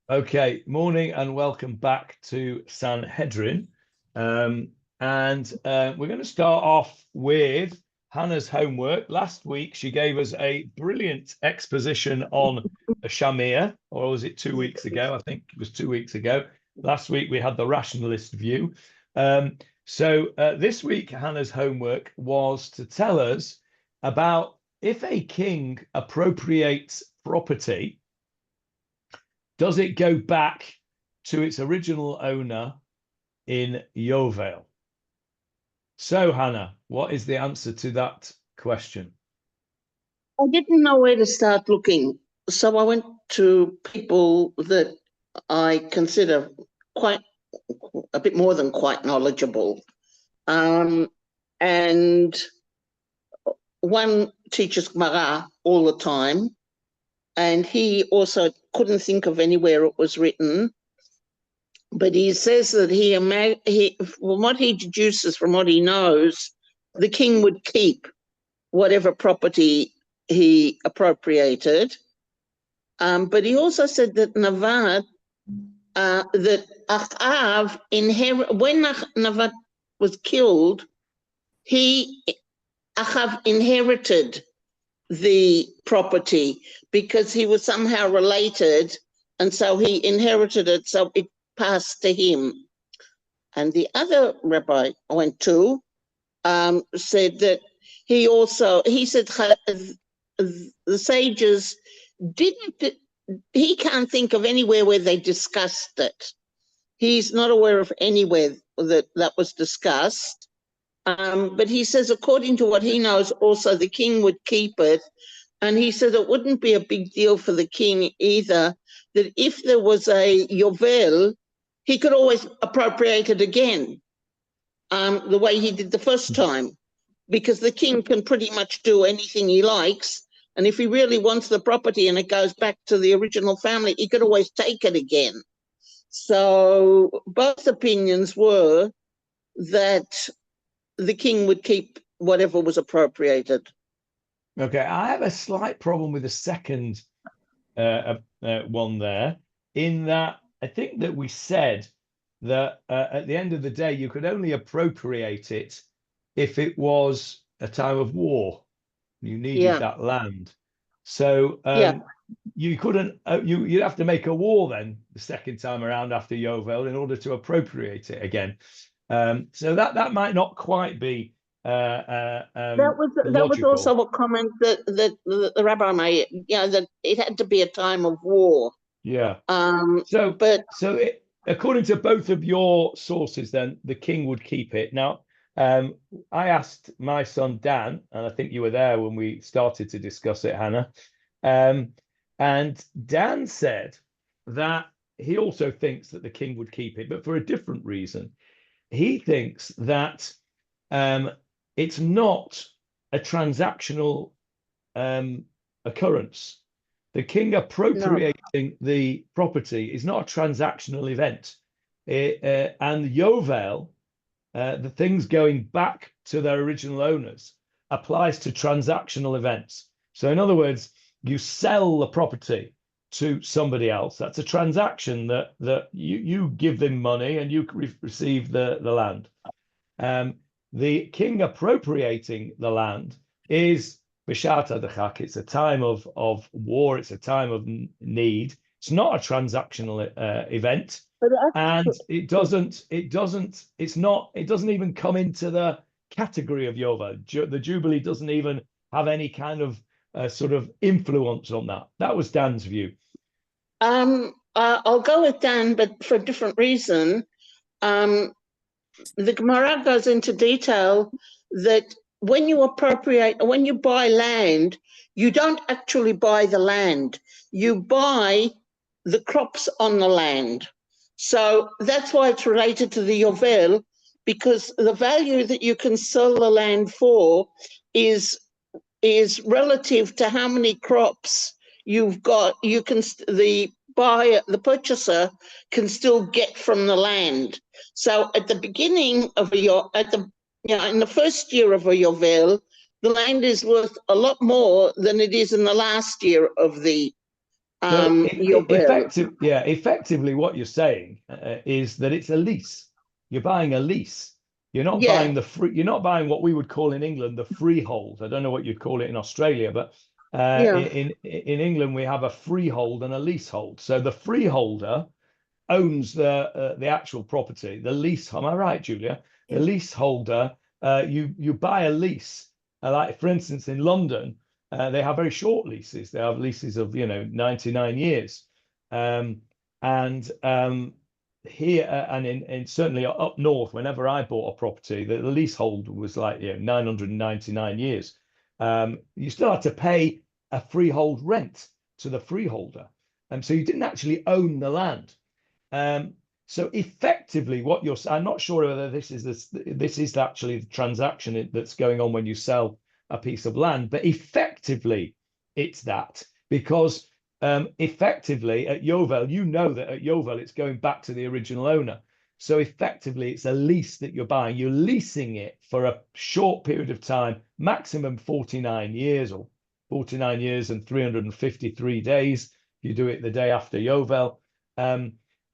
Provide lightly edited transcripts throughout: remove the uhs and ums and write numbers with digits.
Okay, morning and welcome back to Sanhedrin. We're going to start off with Hannah's homework. Last week, she gave us a brilliant exposition on a Shamir, or was it 2 weeks ago? I think it was 2 weeks ago. Last week, we had the rationalist view. This week, Hannah's homework was to tell us about if a king appropriates property, does it go back to its original owner in Yovel? So, Hannah, what is the answer to that question? I didn't know where to start looking, so I went to people that I consider quite a bit more than quite knowledgeable. And one teaches Gemarah all the time, and he also couldn't think of anywhere it was written. But he says that from what he deduces, from what he knows, the king would keep whatever property he appropriated. But he also said that that Achav when Navad was killed, Achav inherited the property because he was somehow related, and so he inherited it, so it passed to him. And the other rabbi I went to said that he said the sages he can't think of anywhere where they discussed it. He's not aware of anywhere that was discussed. But he says, according to what he knows, also the king would keep it. And he said it wouldn't be a big deal for the king either, that if there was a Yovel, he could always appropriate it again, the way he did the first time, because the king can pretty much do anything he likes. And if he really wants the property and it goes back to the original family, he could always take it again. So both opinions were that the king would keep whatever was appropriated. Okay, I have a slight problem with the second one there, in that I think that we said that at the end of the day, you could only appropriate it if it was a time of war. You needed that land. So you couldn't, you'd have to make a war then the second time around after Yovel in order to appropriate it again. So that might not quite be that was also a comment that the rabbi made, that it had to be a time of war. Yeah. According to both of your sources, then the king would keep it. Now, I asked my son Dan, and I think you were there when we started to discuss it, Hannah. And Dan said that he also thinks that the king would keep it, but for a different reason. He thinks that it's not a transactional occurrence. The king appropriating the property is not a transactional event. And Yovel, the things going back to their original owners, applies to transactional events. So in other words, you sell the property to somebody else. That's a transaction that you give them money and you receive the land. The king appropriating the land is B'shat Adachak. It's a time of war. It's a time of need. It's not a transactional event, and it doesn't even come into the category of Yovel. The Jubilee doesn't even have any kind of sort of influence on that. That was Dan's view. I'll go with Dan, but for a different reason. The Gemarah goes into detail that when you buy land, you don't actually buy the land. You buy the crops on the land. So that's why it's related to the Yovel, because the value that you can sell the land for is relative to how many crops you've got. The purchaser can still get from the land. So at the beginning of in the first year of a Yovel, the land is worth a lot more than it is in the last year of the So your bill. effectively, what you're saying is that it's a lease. You're buying a lease. You're not Yeah, buying the free. You're not buying what we would call in England the freehold. I don't know what you'd call it in Australia, but yeah, in England we have a freehold and a leasehold. So the freeholder owns the actual property. The lease. Am I right, Julia? The leaseholder. You buy a lease. Like for instance, in London, they have very short leases. They have leases of 99 years, um, and here and in certainly up north, whenever I bought a property, the leasehold was like 999 years. You still had to pay a freehold rent to the freeholder, and so you didn't actually own the land. Um, so effectively, what you're, I'm not sure whether this is actually the transaction that's going on when you sell a piece of land, but effectively, it's that because effectively at Yovel, you know that at Yovel it's going back to the original owner. So effectively, it's a lease that you're buying. You're leasing it for a short period of time, maximum 49 years or 49 years and 353 days. You do it the day after Yovel.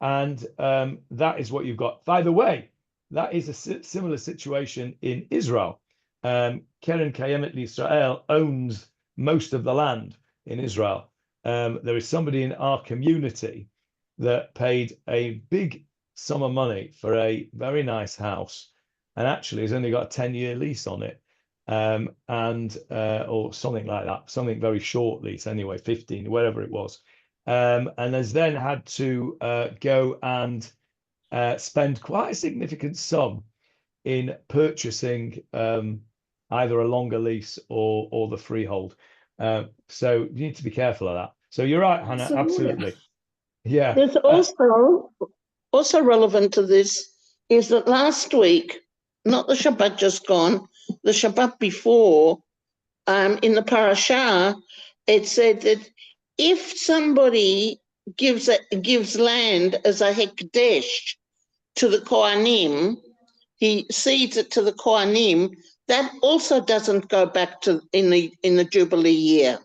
And that is what you've got. By the way, that is a similar situation in Israel. Keren Kayemet Israel owns most of the land in Israel. There is somebody in our community that paid a big sum of money for a very nice house, and actually has only got a 10-year lease on it, and or something like that, something very short lease anyway, 15, whatever it was, and has then had to go and spend quite a significant sum in purchasing either a longer lease or the freehold. So you need to be careful of that. So you're right, Hannah, absolutely. Yeah. there's also relevant to this is that last week, not the Shabbat just gone, the Shabbat before, in the parasha, it said that if somebody gives land as a hekdesh to the Kohanim, he cedes it to the Kohanim. That also doesn't go back to in the Jubilee year.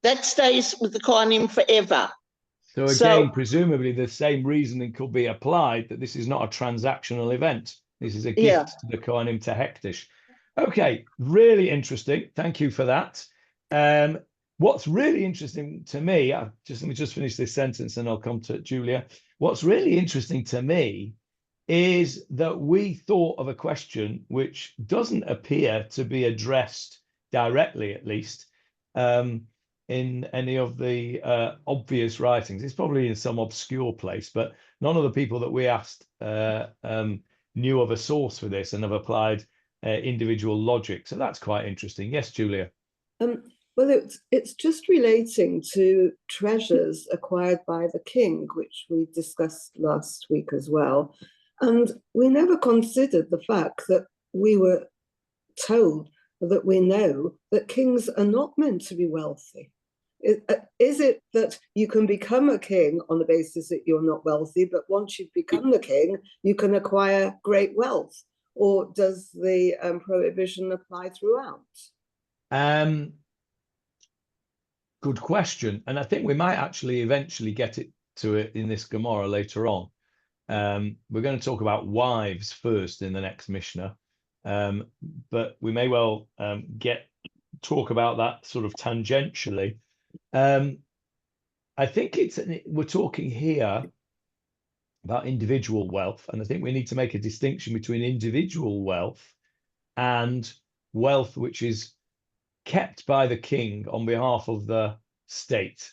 That stays with the Kohanim forever. So again, presumably the same reasoning could be applied that this is not a transactional event. This is a Yeah. gift to the Kohanim to Hektish. Okay, really interesting. Thank you for that. What's really interesting to me, let me just finish this sentence and I'll come to Julia. What's really interesting to me is that we thought of a question which doesn't appear to be addressed directly, at least, in any of the obvious writings. It's probably in some obscure place, but none of the people that we asked knew of a source for this and have applied individual logic. So that's quite interesting. Yes, Julia. Well, it's just relating to treasures acquired by the king, which we discussed last week as well. And we never considered the fact that we were told that we know that kings are not meant to be wealthy. Is it that you can become a king on the basis that you're not wealthy, but once you've become the king, you can acquire great wealth? Or does the prohibition apply throughout? Good question. And I think we might actually eventually get to it in this Gemara later on. We're going to talk about wives first in the next Mishnah. But we may well talk about that sort of tangentially. I think we're talking here about individual wealth, and I think we need to make a distinction between individual wealth and wealth which is kept by the king on behalf of the state,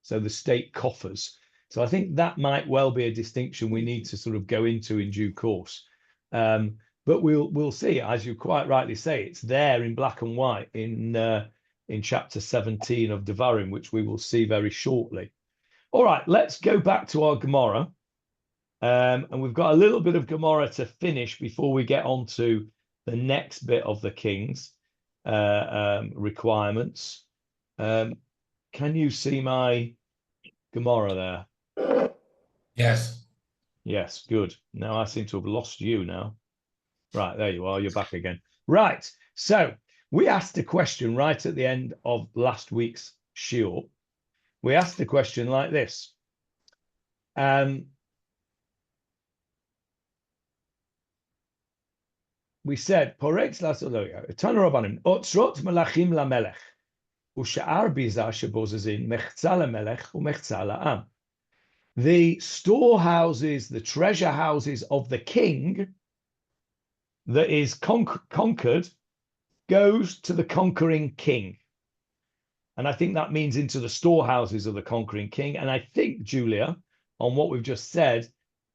so the state coffers. So I think that might well be a distinction we need to sort of go into in due course. But we'll see, as you quite rightly say, it's there in black and white in chapter 17 of Devarim, which we will see very shortly. All right, let's go back to our Gemara. And we've got a little bit of Gemara to finish before we get on to the next bit of the king's requirements. Can you see my Gemara there? Yes. Yes, good. Now I seem to have lost you now. Right, there you are. You're back again. Right. So we asked a question right at the end of last week's shiur, we asked the question like this. We said, Porex lasoloya, Tanu Rabbanim, Otzrot Melachim Lamelech, Usha'ar Biza Shebozazin, Mechza Lamelech, Umechza La'am. The storehouses, the treasure houses of the king that is conquered goes to the conquering king. And I think that means into the storehouses of the conquering king. And I think, Julia, on what we've just said,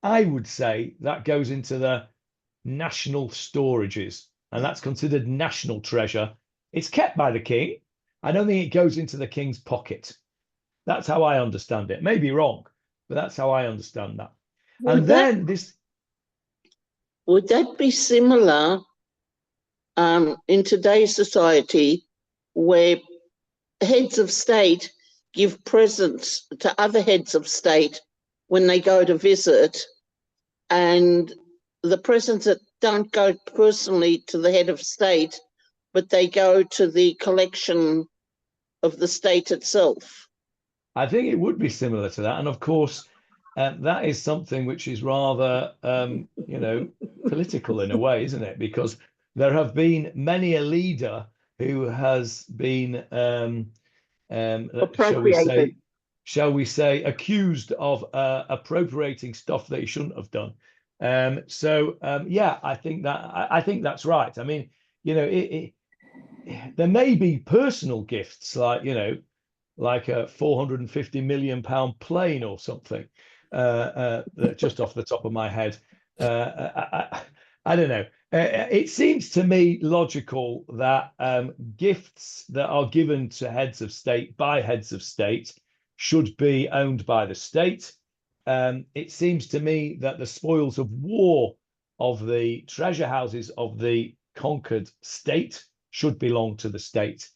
I would say that goes into the national storages, and that's considered national treasure. It's kept by the king. I don't think it goes into the king's pocket. That's how I understand it. Maybe wrong, but that's how I understand that. Would that be similar in today's society, where heads of state give presents to other heads of state when they go to visit, and the presents that don't go personally to the head of state, but they go to the collection of the state itself? I think it would be similar to that. And of course, that is something which is rather, political in a way, isn't it? Because there have been many a leader who has been, shall we say, accused of appropriating stuff that he shouldn't have done. Yeah, I think that's right. I mean, there may be personal gifts like a £450 million plane or something, just off the top of my head. I don't know. It seems to me logical that gifts that are given to heads of state by heads of state should be owned by the state. It seems to me that the spoils of war of the treasure houses of the conquered state should belong to the state.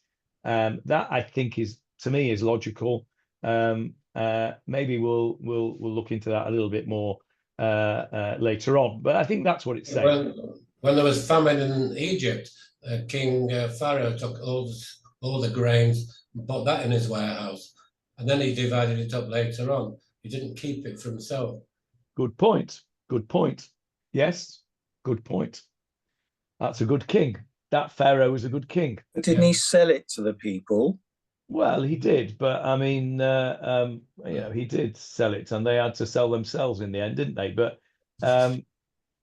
That I think is, to me, is logical. Maybe we'll look into that a little bit more later on, but I think that's what it's saying. When there was famine in Egypt, King Pharaoh took all the grains and put that in his warehouse, and then he divided it up later on. He didn't keep it for himself. Good point. Good point. Yes, good point. That's a good king. That Pharaoh was a good king. But didn't he sell it to the people? Well, he did, but I mean, he did sell it, and they had to sell themselves in the end, didn't they? But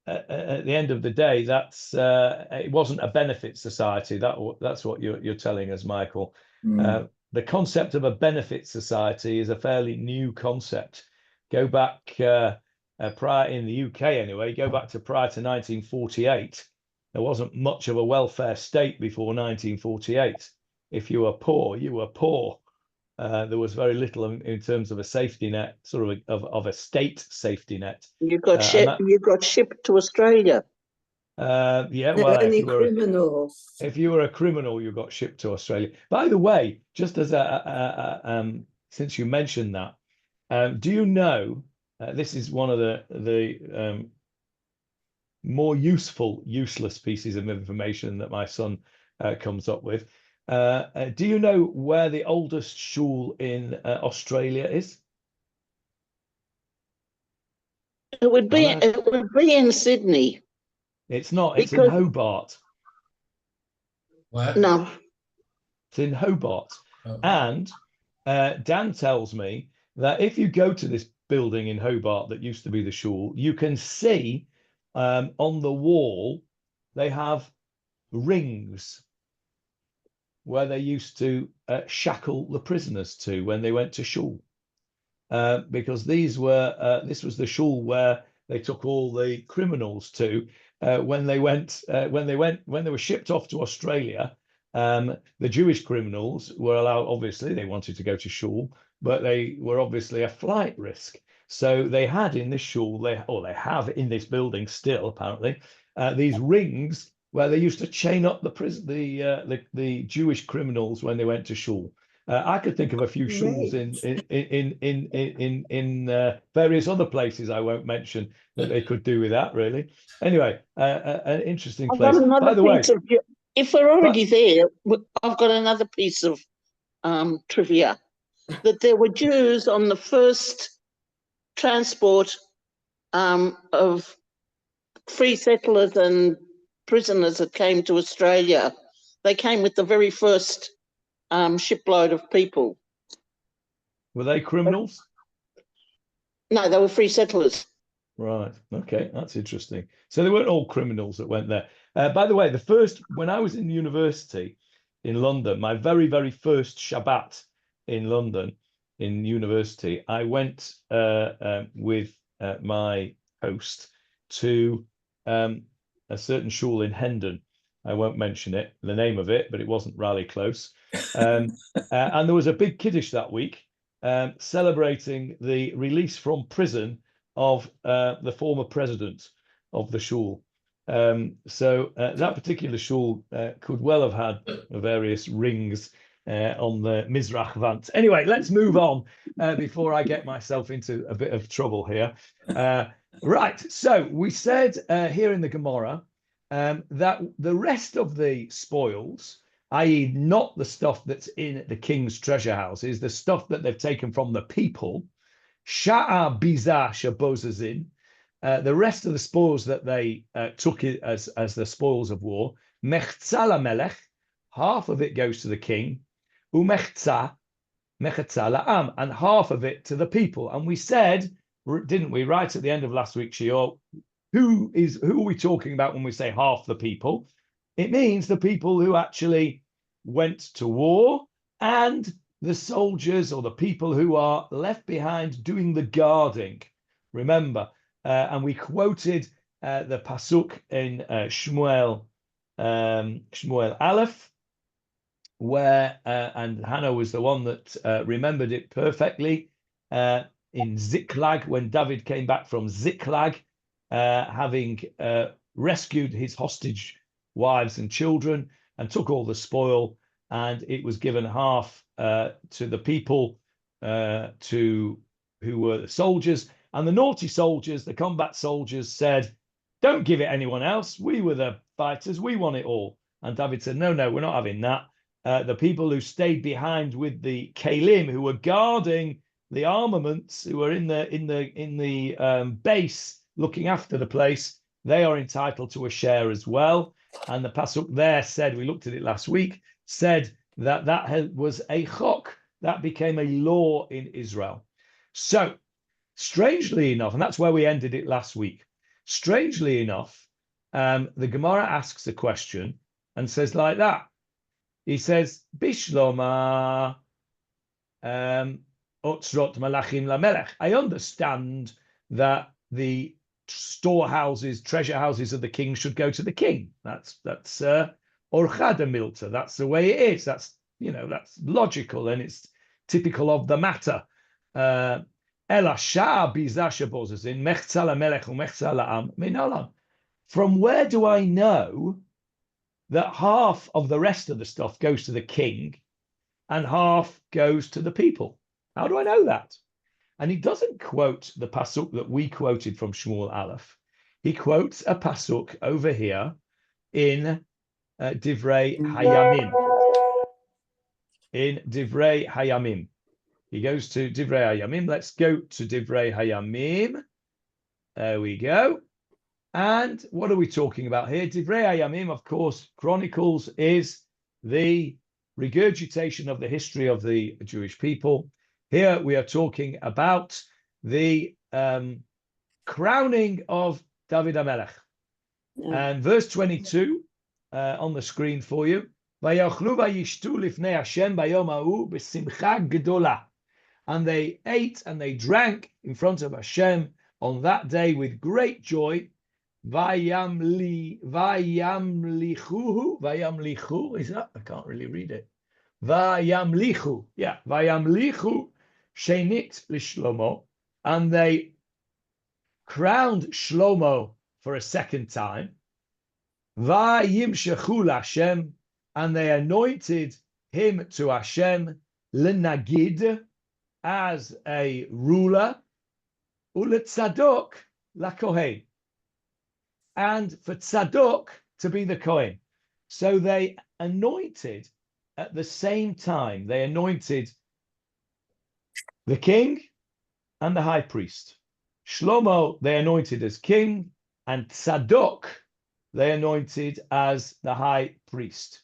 at the end of the day, it wasn't a benefit society. That's what you're telling us, Michael. The concept of a benefit society is a fairly new concept. Go back prior in the UK anyway. Go back to prior to 1948. There wasn't much of a welfare state before 1948. If you were poor, you were poor. There was very little in terms of a safety net, sort of a state safety net. You got shipped to Australia. Yeah, well, if you were a criminal, you got shipped to Australia. By the way, just as since you mentioned that, do you know this is one of the more useless pieces of information that my son comes up with. Do you know where the oldest shul in Australia is? It would be in Sydney. It's not. It's in Hobart. Where? No. It's in Hobart. Oh. And Dan tells me that if you go to this building in Hobart that used to be the shul, you can see on the wall they have rings where they used to shackle the prisoners to when they went to shul, because this was the shul where they took all the criminals to when they were shipped off to Australia. The Jewish criminals were allowed. Obviously, they wanted to go to shul, but they were obviously a flight risk. So they had in this shul, they have in this building still apparently these rings where they used to chain up the Jewish criminals when they went to shul. I could think of a few shuls in various other places I won't mention that they could do with that. Really. Anyway, an interesting place. By the way, if we're already there, I've got another piece of trivia. that there were Jews on the first transport of free settlers and prisoners that came to Australia. They came with the very first shipload of people. Were they criminals? No, they were free settlers. Right. Okay, that's interesting. So they weren't all criminals that went there. By the way, when I was in university in London, my very, very first Shabbat in London in university, I went with my host to a certain shul in Hendon. I won't mention it, the name of it, but it wasn't Raleigh Close. And there was a big Kiddush that week celebrating the release from prison of the former president of the shul. So that particular shul could well have had various rings on the Mizrach Vant. Anyway, let's move on before I get myself into a bit of trouble here. Right, so we said here in the Gemarah that the rest of the spoils, i.e. not the stuff that's in the king's treasure houses, the stuff that they've taken from the people, Sha'a Biza Shabozazin, the rest of the spoils that they took it as the spoils of war, Mechtzala Melech, half of it goes to the king, Umechtzala Am, and half of it to the people. And we said, didn't we, right at the end of last week's shiur, who are we talking about when we say half the people? It means the people who actually went to war and the soldiers or the people who are left behind doing the guarding. Remember, and we quoted the pasuk in Shmuel Aleph, where and Hannah was the one that remembered it perfectly in Ziklag, when David came back from Ziklag, having rescued his hostage wives and children and took all the spoil, and it was given half to the people who were the soldiers, and the naughty soldiers, the combat soldiers, said, don't give it anyone else, we were the fighters, we want it all. And David said, no, we're not having that. The people who stayed behind with the Kalim, who were guarding the armaments, who were in the base looking after the place, they are entitled to a share as well. And the pasuk there said, we looked at it last week, said that was a chok, that became a law in Israel. So strangely enough, and that's where we ended it last week, strangely enough, the Gemara asks a question and says like that. He says, Bishloma otzrot malachim lamelech. I understand that the storehouses, treasure houses of the king should go to the king. That's orchada milta. That's the way it is. That's logical and it's typical of the matter. From where do I know that half of the rest of the stuff goes to the king and half goes to the people? How do I know that? And he doesn't quote the pasuk that we quoted from Shmuel Aleph. He quotes a pasuk over here in Divrei Hayamim. In Divrei Hayamim. He goes to Divrei Hayamim. Let's go to Divrei Hayamim. There we go. And what are we talking about here? Divrei Hayamim, of course, Chronicles is the regurgitation of the history of the Jewish people. Here we are talking about the crowning of David HaMelech. And verse 22 on the screen for you. Vayachlu vayishtu lifnei Hashem bayom ha'u b'simcha gedola. And they ate and they drank in front of Hashem on that day with great joy. Vayamlichuhu, is that? I can't really read it. Vayamlichu, Vayamlichu shenit lishlomo, and they crowned Shlomo for a second time. Vayimshechu Hashem, and they anointed him to Hashem lenagid, as a ruler, uletzadok lakohen, and for tzadok to be the kohen. So they anointed at the same time. They anointed The king and the high priest. Shlomo, they anointed as king, and Tzadok, they anointed as the high priest.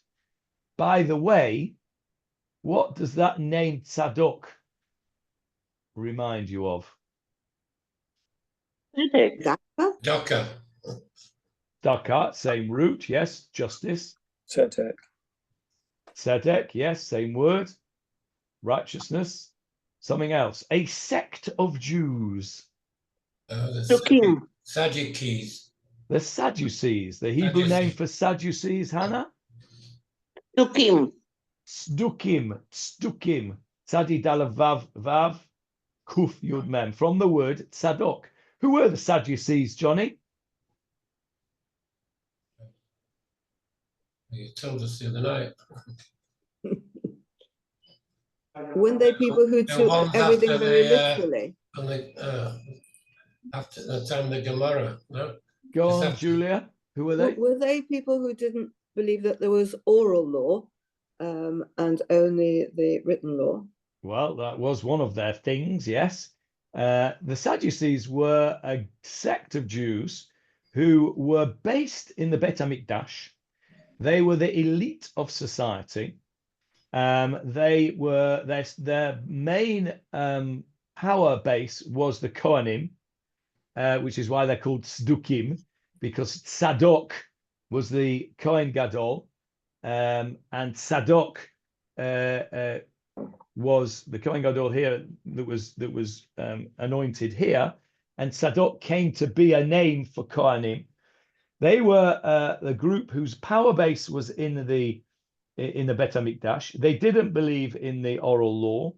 By the way, what does that name Tzadok remind you of? Daka? Docker. Dakat, same root, yes, justice. Tzedek. Tzedek, yes, same word. Righteousness. Something else. A sect of Jews. The Tukim. Sadducees. The Sadducees. The Hebrew name for Sadducees, Hannah? Tukim. Sdukim. Sdukim. Tzadi Daled Vav Vav Kuf Yud Mem. From the word Tzadok. Who were the Sadducees, Johnny? You told us the other night. Weren't they people who The took ones everything after very the, literally? after the time of the Gemarah, no? Go Is on, that- Julia. Who were they? Were they people who didn't believe that there was oral law and only the written law? Well, that was one of their things, yes. The Sadducees were a sect of Jews who were based in the Bet HaMikdash. They were the elite of society. They were their main power base was the Kohanim, which is why they're called Sdukim, because Tzadok was the Kohen Gadol, and Tzadok was the Kohen Gadol here that was anointed here, and Tzadok came to be a name for Kohanim. They were the group whose power base was in the Bet HaMikdash. They didn't believe in the oral law,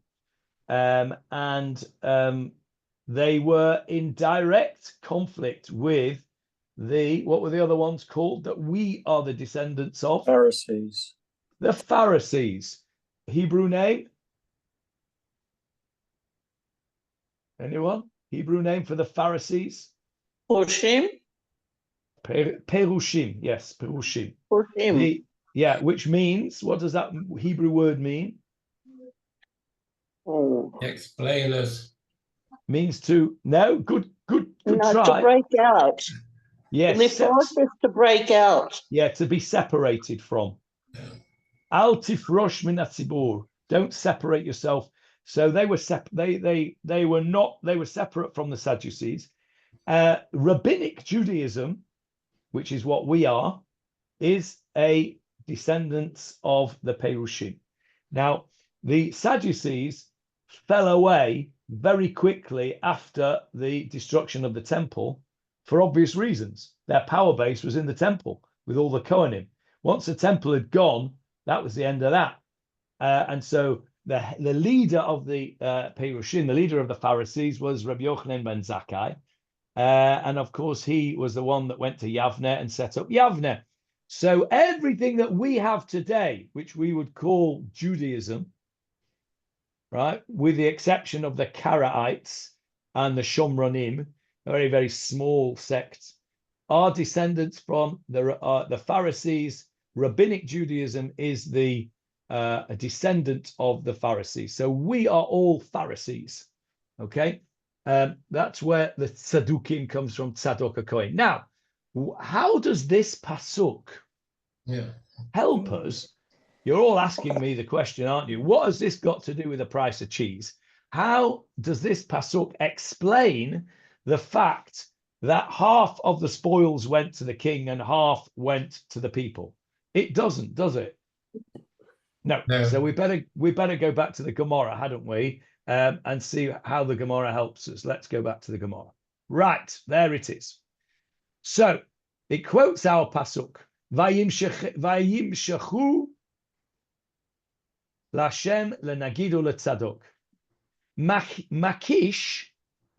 and they were in direct conflict with what were the other ones called that we are the descendants of? Pharisees. The Pharisees. Hebrew name? Anyone? Hebrew name for the Pharisees? Hoshim. Perushim. Yes, Perushim. Hoshim. Which means, what does that Hebrew word mean? Oh. Explainers. Means to, no, good No, try. to break out. Yes. The process to break out. Yeah, to be separated from. Al tifrosh min hatzibur. Don't separate yourself. So they were they were separate from the Sadducees. Rabbinic Judaism, which is what we are, is a descendants of the Perushim. Now, the Sadducees fell away very quickly after the destruction of the temple for obvious reasons. Their power base was in the temple with all the Kohanim. Once the temple had gone, that was the end of that. And so the leader of the Perushim, the leader of the Pharisees, was Rabbi Yochanan ben Zakkai. And of course, he was the one that went to Yavne and set up Yavne. So everything that we have today, which we would call Judaism, right, with the exception of the Karaites and the Shomronim, a very, very small sect, are descendants from the Pharisees. Rabbinic Judaism is a descendant of the Pharisees. So we are all Pharisees, okay? That's where the Tzadukim comes from, Tzadok HaKohen. Now, how does this pasuk help us? You're all asking me the question, aren't you? What has this got to do with the price of cheese? How does this pasuk explain the fact that half of the spoils went to the king and half went to the people? It doesn't, does it? No. So we better go back to the Gemarah, hadn't we? And see how the Gemarah helps us. Let's go back to the Gemarah. Right, there it is. So it quotes our pasuk. Vayimshechu Lashem lenagidu letzadok. Makish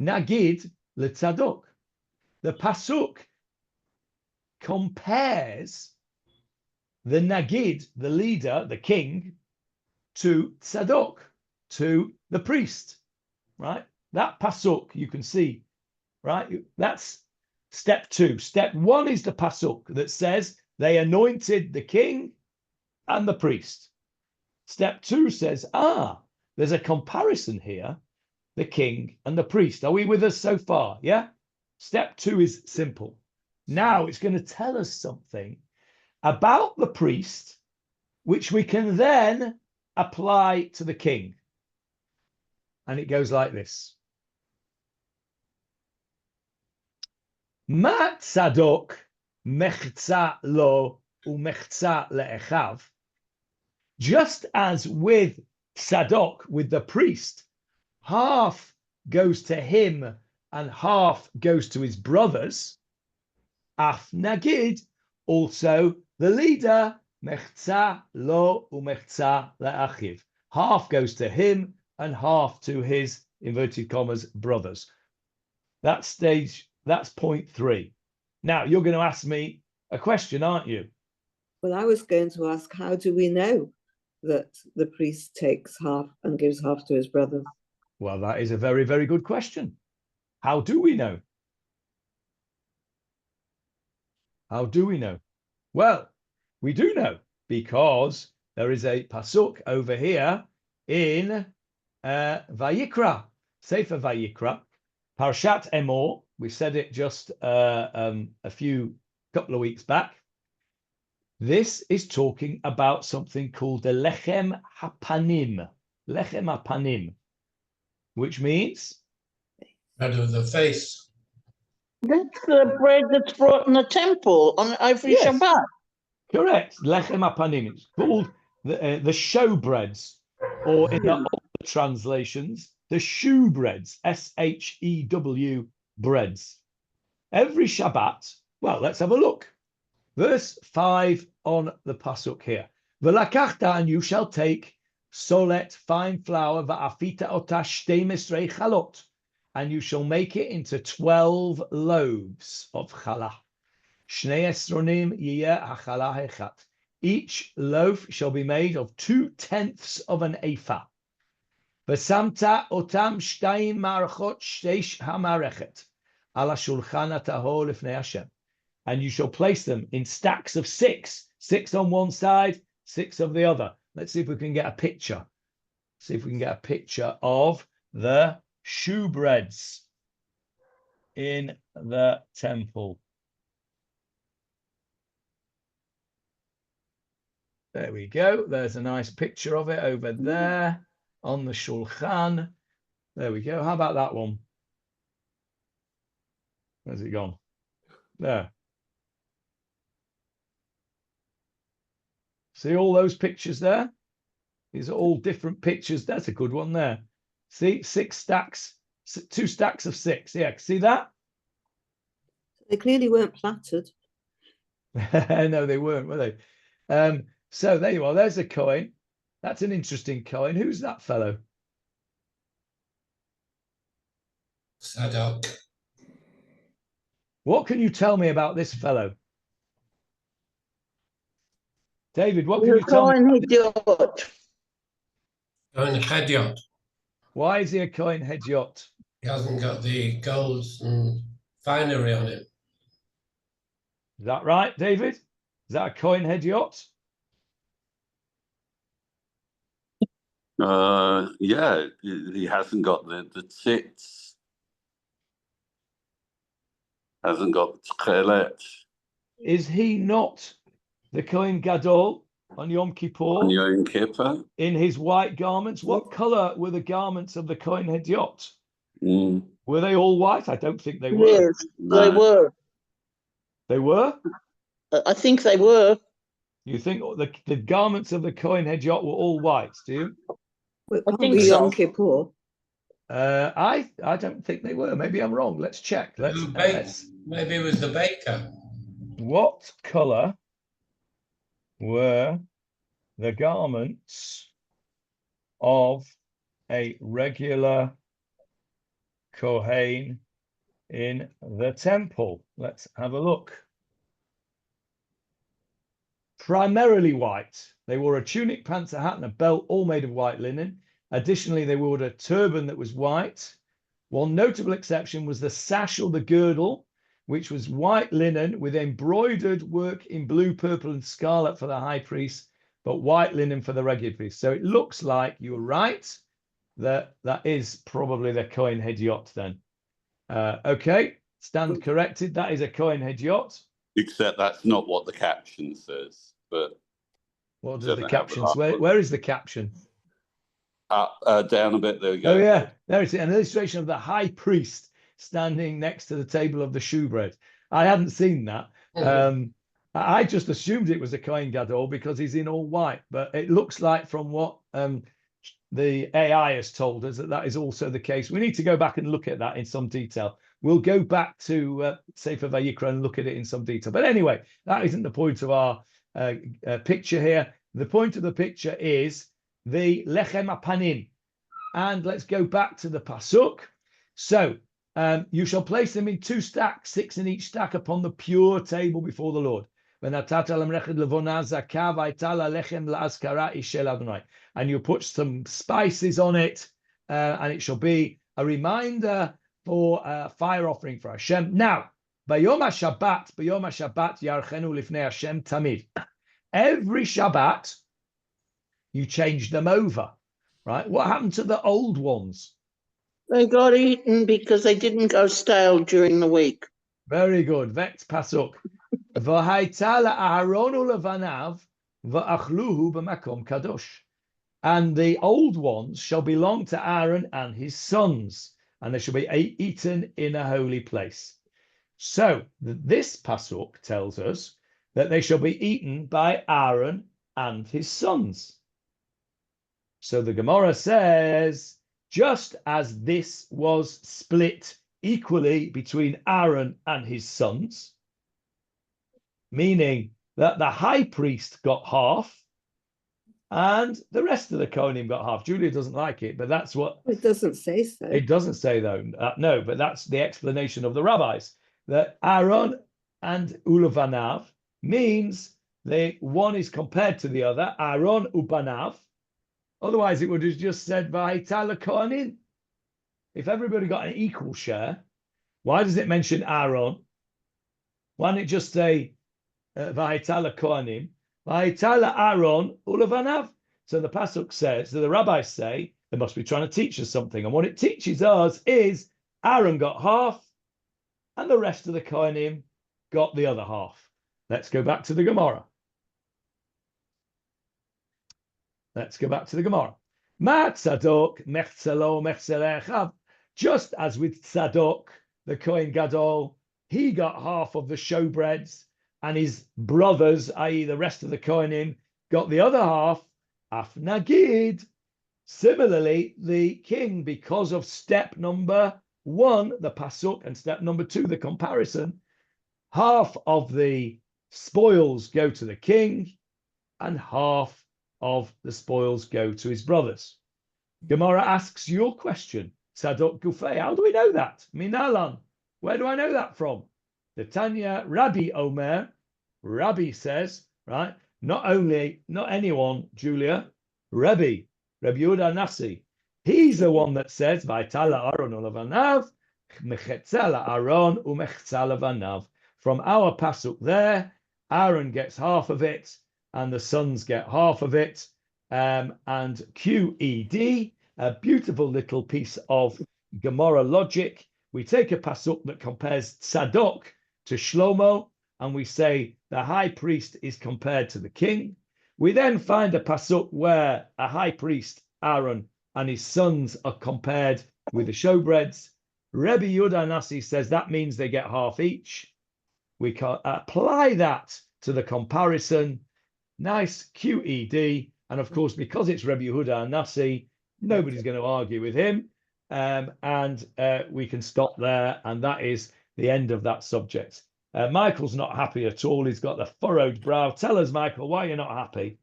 nagid letzadok. The pasuk compares the nagid, the leader, the king, to tzadok, to the priest, right? That pasuk you can see, right? That's step 2. Step 1 is the pasuk that says they anointed the king and the priest. Step 2 says, there's a comparison here the king, and the priest. Are we with us so far? Yeah? Step 2 is simple. Now it's going to tell us something about the priest, which we can then apply to the king. And it goes like this. Ma tzadok mechza lo umechza le'echav. Just as with tzadok, with the priest, half goes to him and half goes to his brothers. Af nagid, also the leader, mechza lo umechza le'achiv. Half goes to him and half to his, inverted commas, brothers. That's point 3. Now you're going to ask me a question, aren't you? Well, I was going to ask, how do we know that the priest takes half and gives half to his brothers? Well, that is a very, very good question. How do we know? How do we know? Well, we do know because there is a pasuk over here in Vayikra, Sefer Vayikra, Parshat Emor. We said it just a couple of weeks back. This is talking about something called the Lechem Hapanim, which means Bread of the face. That's the bread that's brought in the temple on every Yes. Shabbat. correct. Lechem Hapanim. It's called the show breads, or in the older translations, the shoe breads, SHEW breads. Every Shabbat. Well, let's have a look. Verse 5 on the pasuk here. V'lakachta, and you shall take solet, fine flour, va'afita ota 12 chalot, and you shall make it into 12 loaves of challah. Shnei esronim yiyeh hachallah hechat. Each loaf shall be made of 2/10 of an ephah. V'samta otam 2 marachot sheish hamarechet ala shulchan tahor lifnei Hashem. And you shall place them in stacks of 6, 6 on one side, 6 on the other. Let's see if we can get a picture. See if we can get a picture of the shoe breads in the temple. There we go. There's a nice picture of it over there on the shulchan. There we go. How about that one? Where's it gone? There. See all those pictures there? These are all different pictures. That's a good one there. See, 6 stacks, 2 stacks of 6. Yeah, see that? They clearly weren't plattered. No, they weren't, were they? So there you are. There's a coin. That's an interesting coin. Who's that fellow? Sadok. What can you tell me about this fellow? David, what can you tell me? Cohen Hediot. Why is he a Cohen Hediot? He hasn't got the gold and finery on him. Is that right, David? Is that a Cohen Hediot? Yeah, he hasn't got the tzitz. Hasn't got the tchelet. Is he not the Kohen Gadol on Yom Kippur? On Yom Kippur? In his white garments? What color were the garments of the Kohen Hediot? Were they all white? I don't think they were. Yes, they were. They were? I think they were. You think the garments of the Kohen Hediot were all white, do you? I think so. Yom Kippur. I don't think they were. Maybe I'm wrong. Let's check. Maybe it was the baker. What color were the garments of a regular Kohen in the temple? Let's have a look. Primarily white. They wore a tunic, pants, a hat, and a belt, all made of white linen. Additionally, they wore a turban that was white. One notable exception was the sash or the girdle, which was white linen with embroidered work in blue, purple, and scarlet for the high priest, but white linen for the regular priest. So it looks like you were right. that is probably the Kohen Hediot then. Okay, stand corrected. That is a Kohen Hediot. Except that's not what the caption says. But What does the doesn't have the caption last say? one. Where is the caption? Down a bit. There we go. Oh yeah, there it is. An illustration of the high priest standing next to the table of the shewbread. I hadn't seen that. I just assumed it was a Kohen Gadol because he's in all white, but it looks like from what the AI has told us that is also the case. We need to go back and look at that in some detail. We'll go back to Sefer Vayikra and look at it in some detail. But anyway, that isn't the point of our picture here. The point of the picture is the Lechem Apanim. And let's go back to the Pasuk. So you shall place them in 2 stacks, 6 in each stack upon the pure table before the Lord. And you put some spices on it, and it shall be a reminder for a fire offering for Hashem. Now, Bayom HaShabbat Yarchenu Lifnei Hashem Tamid. Every Shabbat, you change them over, right? What happened to the old ones? They got eaten because they didn't go stale during the week. Very good. Vex Pasuk. V'haita la'aharonu levanav v'achluhu b'makom kadosh. And the old ones shall belong to Aaron and his sons, and they shall be eaten in a holy place. So this pasuk tells us that they shall be eaten by Aaron and his sons. So the Gemarah says, just as this was split equally between Aaron and his sons, meaning that the high priest got half, and the rest of the Kohanim got half. Julia doesn't like it, but that's what... It doesn't say so. It doesn't say, though. No, but that's the explanation of the rabbis, that Aaron and Ulavanav means one is compared to the other, Aaron Ubanav. Otherwise, it would have just said, V'haita Kohanim. If everybody got an equal share, why does it mention Aaron? Why don't it just say, V'haita Kohanim? V'haita Aaron Ulavanav. So the pasuk says, so the rabbis say, they must be trying to teach us something. And what it teaches us is Aaron got half, and the rest of the Kohanim got the other half. Let's go back to the Gemarah. Let's go back to the Gemarah. Ma tzadok mechzelo mechzelechav. Just as with Tzadok, the Kohen Gadol, he got half of the showbreads, and his brothers, i.e. the rest of the Kohanim, got the other half. Af nagid. Similarly, the king, because of step number 1, the pasuk, and step number 2, the comparison, half of the spoils go to the king, and half of the spoils go to his brothers. Gemarah asks your question, Tzadok Gufei, how do we know that? Minalan, where do I know that from? The Tanya Rabbi Omer, Rabbi says, right, not anyone, Julia, Rabbi Yehuda Nasi, he's the one that says, V'haita Aaron u'levanav, mechetza Aaron u'mechza levanav. From our pasuk there, Aaron gets half of it, and the sons get half of it. And QED, a beautiful little piece of Gemarah logic. We take a pasuk that compares Tzadok to Shlomo, and we say the high priest is compared to the king. We then find a pasuk where a high priest, Aaron, and his sons are compared with the showbreads. Rebbe Yehuda Nasi says that means they get half each. We can apply that to the comparison. Nice QED. And of course, because it's Rebbe Yehuda Nasi, nobody's going to argue with him. And we can stop there. And that is the end of that subject. Michael's not happy at all. He's got the furrowed brow. Tell us, Michael, why you're not happy.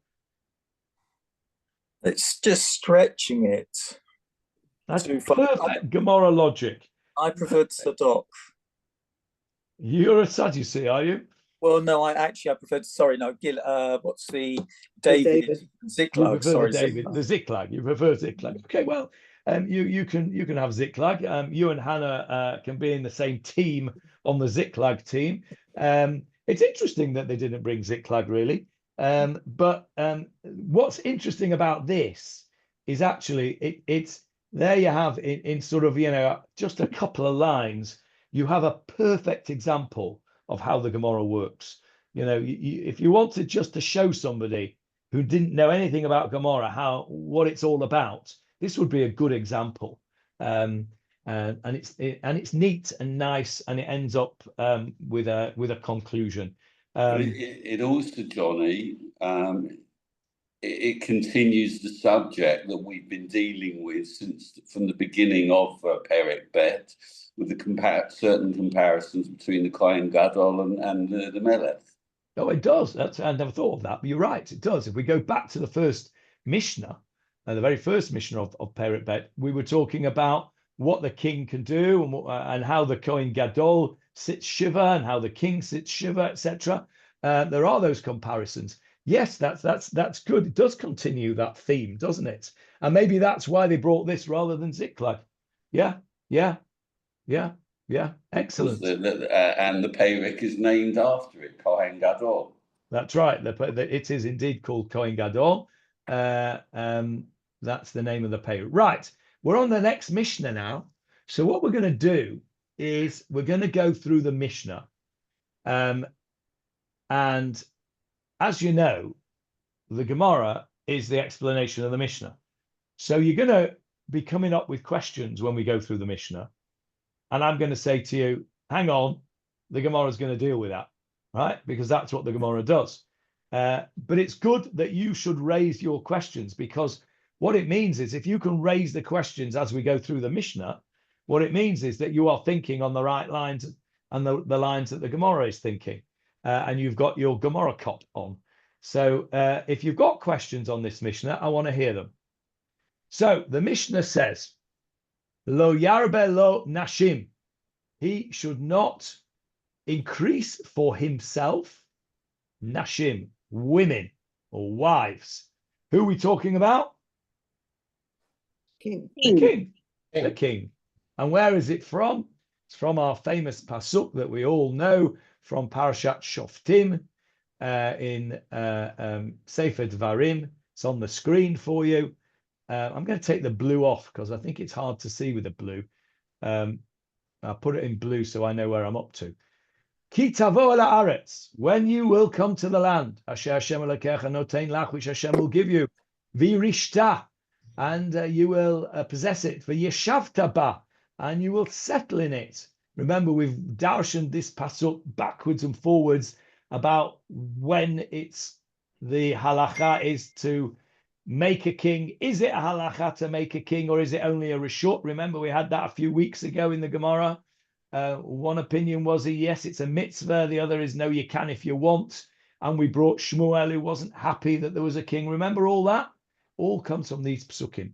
It's just stretching it. That's perfect Gemarah logic. I prefer Tzadok. You're a Sadducee, are you? Well, no, I prefer. Sorry, no, what's the David Ziklag? Sorry, David, the Ziklag. You prefer Ziklag. Okay, well, you can have Ziklag. You and Hannah can be in the same team on the Ziklag team. It's interesting that they didn't bring Ziklag, really. But what's interesting about this is actually there you have in sort of, just a couple of lines, you have a perfect example of how the Gemarah works. If you wanted just to show somebody who didn't know anything about Gemarah what it's all about, this would be a good example. And it's neat and nice, and it ends up with a conclusion. It also, Johnny, it continues the subject that we've been dealing with from the beginning of Perek Bet, with the certain comparisons between the Kohen Gadol and the Melech. Oh, it does. I never thought of that, but you're right, it does. If we go back to the first Mishnah, the very first Mishnah of Perek Bet, we were talking about what the king can do and how the Kohen Gadol sits Shiva and how the king sits Shiva, etc. There are those comparisons. Yes, that's good. It does continue that theme, doesn't it? And maybe that's why they brought this rather than Ziklag. Yeah. Excellent. And the Perek is named after it, Kohen Gadol. That's right. It is indeed called Kohen Gadol. That's the name of the Perek. Right. We're on the next Mishnah now. So what we're going to do is we're going to go through the Mishnah. And as you know, the Gemarah is the explanation of the Mishnah. So you're going to be coming up with questions when we go through the Mishnah. And I'm going to say to you, hang on, the Gemarah is going to deal with that, right? Because that's what the Gemarah does. But it's good that you should raise your questions, because what it means is if you can raise the questions as we go through the Mishnah, what it means is that you are thinking on the right lines and the lines that the Gemarah is thinking. And you've got your Gemarah cop on. So if you've got questions on this Mishnah, I want to hear them. So the Mishnah says, Lo yarbe lo nashim. He should not increase for himself nashim, women or wives. Who are we talking about? King. The king. The king. And where is it from? It's from our famous pasuk that we all know from Parashat Shoftim in Sefer Dvarim. It's on the screen for you. I'm going to take the blue off because I think it's hard to see with the blue. I'll put it in blue so I know where I'm up to. Ki tavo el haaretz, when you will come to the land, asher Hashem elokecha notein lach, which Hashem will give you, v'rishta, and you will possess it, v'yeshavta ba, and you will settle in it. Remember, we've darshaned this pasuk backwards and forwards about when it's the halacha is to make a king. Is it a halacha to make a king, or is it only a reshut? Remember, we had that a few weeks ago in the Gemarah. One opinion was yes, it's a mitzvah. The other is no, you can if you want. And we brought Shmuel, who wasn't happy that there was a king. Remember all that? All comes from these psukim.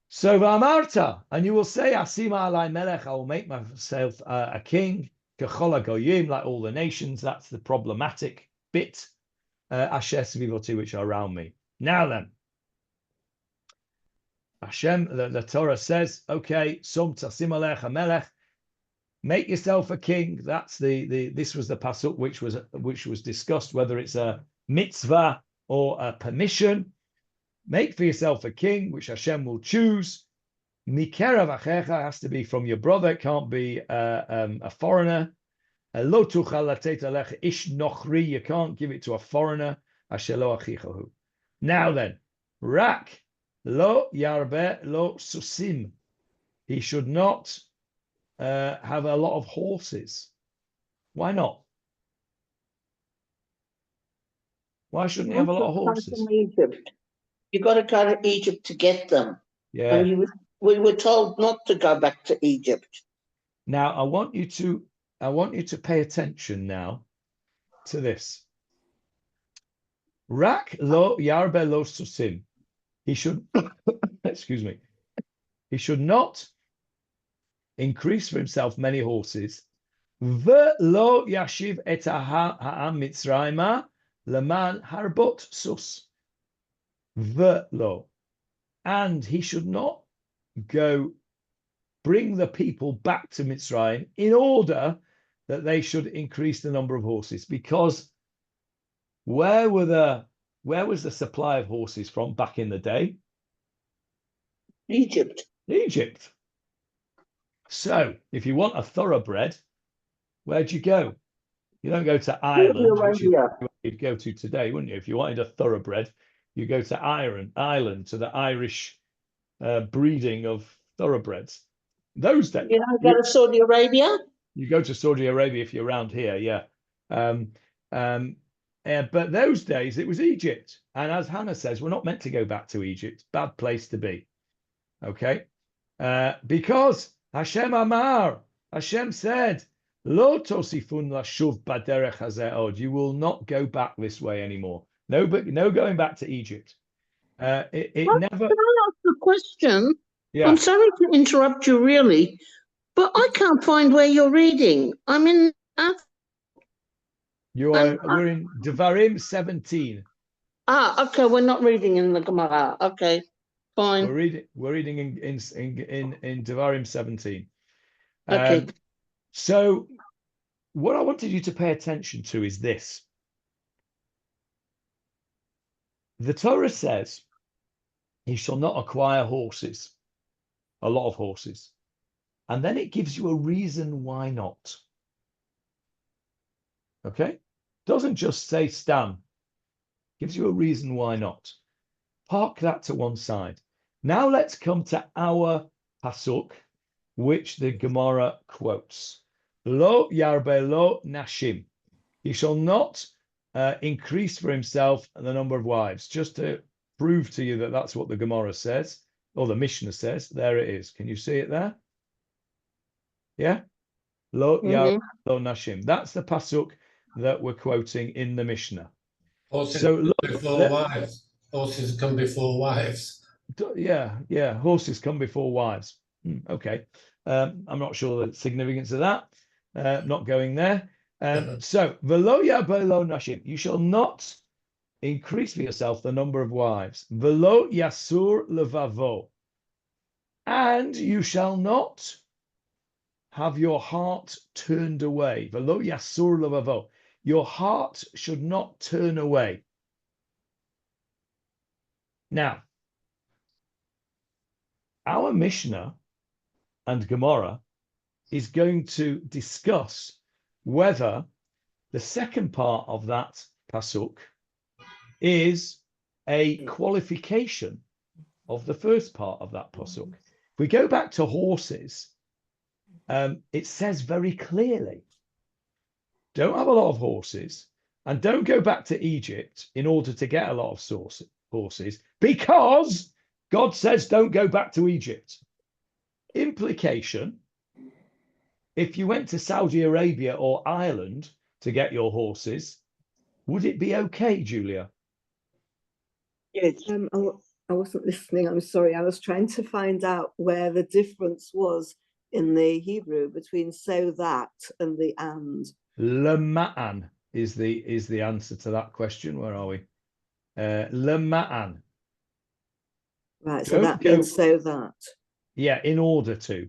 So v'amarta, and you will say, Asima alai melech, I will make myself a king, kechol hagoyim, like all the nations. That's the problematic bit. Asher svivoti, which are around me. Now then, Hashem, the Torah says, okay, sum tasim alech hamelech, make yourself a king. That's this was the pasuk which was discussed, whether it's a mitzvah or a permission. Make for yourself a king, which Hashem will choose. Mikerav achecha has to be from your brother. It can't be a foreigner. Lo tuchal latet alech ish nochri. You can't give it to a foreigner. Asher lo achichahu. Now then, rak lo yarbe lo susim. He should not have a lot of horses. Why not? Why shouldn't he have a lot of horses? Egypt. You got to go to Egypt to get them. Yeah. And we were told not to go back to Egypt. Now I want you to pay attention now to this. Rak lo yarbe lo susim. He should excuse me. He should not increase for himself many horses. V'lo yashiv et ha'am Mitzrayma leman harbot sus. V'lo, and he should not go bring the people back to Mitzrayim in order that they should increase the number of horses, because where was the supply of horses from back in the day? Egypt. Egypt. So if you want a thoroughbred, where'd you go? You don't go to Ireland, which is where you'd go to today, wouldn't you? If you wanted a thoroughbred, you go to Ireland, to the Irish breeding of thoroughbreds. Those days, You don't go to Saudi Arabia? you go to Saudi Arabia if you're around here, yeah. But those days it was Egypt. And as Hannah says, we're not meant to go back to Egypt. Bad place to be. Okay? Because Hashem Amar, Hashem said, Lo tosifun lashuv baderech hazeh od. You will not go back this way anymore. No going back to Egypt. It Well, never. Can I ask a question? Yeah. I'm sorry to interrupt you, really, but I can't find where you're reading. I'm in. We're in Devarim 17. Okay. We're not reading in the Gemarah. Okay, fine. We're reading in Devarim 17. Okay. So what I wanted you to pay attention to is this. The Torah says, "He shall not acquire horses, a lot of horses," and then it gives you a reason why not. Okay, doesn't just say stam. Gives you a reason why not. Park that to one side. Now let's come to our pasuk, which the Gemara quotes. Lo yarbe lo nashim. He shall not increase for himself the number of wives. Just to prove to you that that's what the Gemara says, or the Mishnah says. There it is. Can you see it there? Yeah? Lo yarbe lo nashim. That's the pasuk that we're quoting in the Mishnah. Horses Horses come before wives. Yeah. Horses come before wives. Okay. I'm not sure the significance of that. Not going there. So, velo yarbe lo nashim. You shall not increase for yourself the number of wives. Velo yasur levavo. And you shall not have your heart turned away. Velo yasur levavo. Your heart should not turn away. Now, our Mishnah and Gemara is going to discuss whether the second part of that pasuk is a qualification of the first part of that pasuk. If we go back to horses, it says very clearly, don't have a lot of horses and don't go back to Egypt in order to get a lot of horses, because God says don't go back to Egypt. Implication, if you went to Saudi Arabia or Ireland to get your horses, would it be okay, Julia? Yes. I wasn't listening. I'm sorry. I was trying to find out where the difference was in the Hebrew between so that and the and. Lema'an is the answer to that question. Where are we? Lema'an. Right. So that means so that. Yeah, in order to.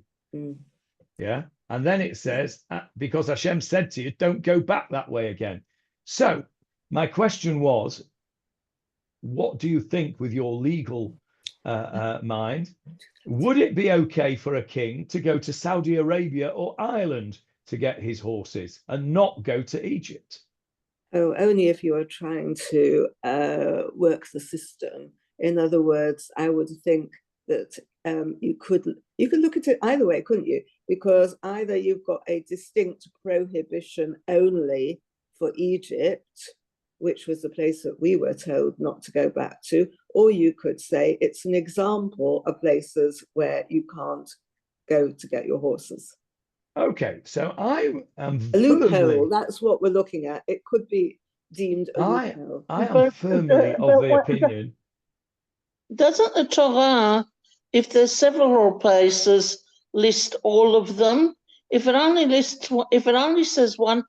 Yeah. And then it says, because Hashem said to you, don't go back that way again. So my question was, what do you think with your legal mind? Would it be okay for a king to go to Saudi Arabia or Ireland to get his horses and not go to Egypt? Oh, only if you are trying to work the system. In other words, I would think that you could look at it either way, couldn't you? Because either you've got a distinct prohibition only for Egypt, which was the place that we were told not to go back to, or you could say it's an example of places where you can't go to get your horses. Okay, so I am a loophole. That's what we're looking at. It could be deemed a loophole. I am firmly of the opinion. Doesn't the Torah, if there's several places, list all of them? If it only says one,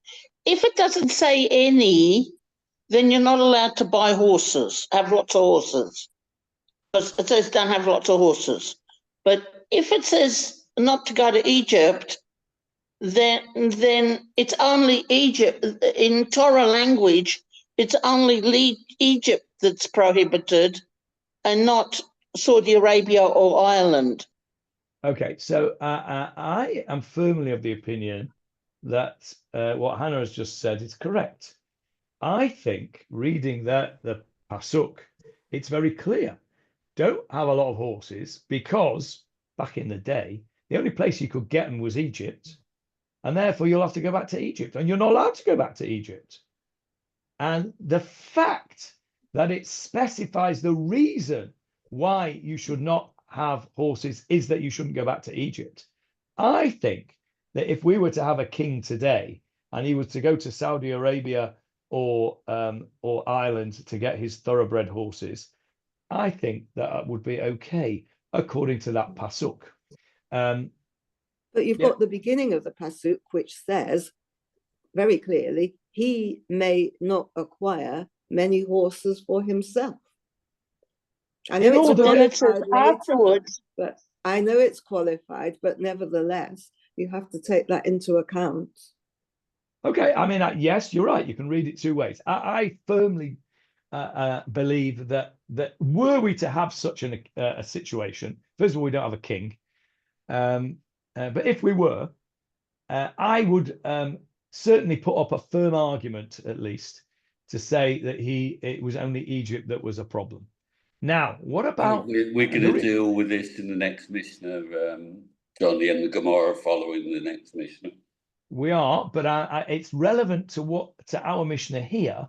if it doesn't say any, then you're not allowed to buy horses, have lots of horses. Because it says don't have lots of horses. But if it says not to go to Egypt, then it's only Egypt. In Torah language, it's only Egypt that's prohibited and not Saudi Arabia or Ireland. Okay, so I am firmly of the opinion that what Hannah has just said is correct. I think reading the Pasuk, it's very clear. Don't have a lot of horses, because back in the day, the only place you could get them was Egypt. And therefore you'll have to go back to Egypt, and you're not allowed to go back to Egypt. And the fact that it specifies the reason why you should not have horses is that you shouldn't go back to Egypt. I think that if we were to have a king today and he was to go to Saudi Arabia or Ireland to get his thoroughbred horses, I think that would be okay according to that pasuk. But you've got the beginning of the pasuk, which says very clearly, he may not acquire many horses for himself. I know it's qualified afterwards, but I know it's qualified, but nevertheless, you have to take that into account. Okay, I mean, yes, you're right. You can read it two ways. I firmly believe that were we to have such a situation, first of all, we don't have a king, but if we were, I would certainly put up a firm argument, at least, to say that it was only Egypt that was a problem. Now, what about... We're going to deal with this in the next Mishnah, Johnny, and the Gemarah following the next Mishnah. We are, but it's relevant to our Mishnah here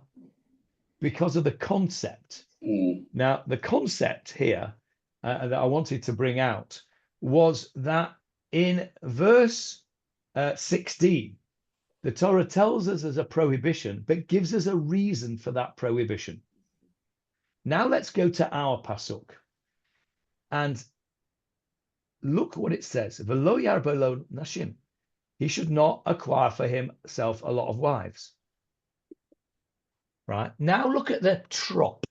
because of the concept. Now, the concept here that I wanted to bring out was that in verse 16, the Torah tells us there's a prohibition, but gives us a reason for that prohibition. Now let's go to our pasuk and look what it says. V'lo yarbelo nashim. He should not acquire for himself a lot of wives. Right? Now look at the trop.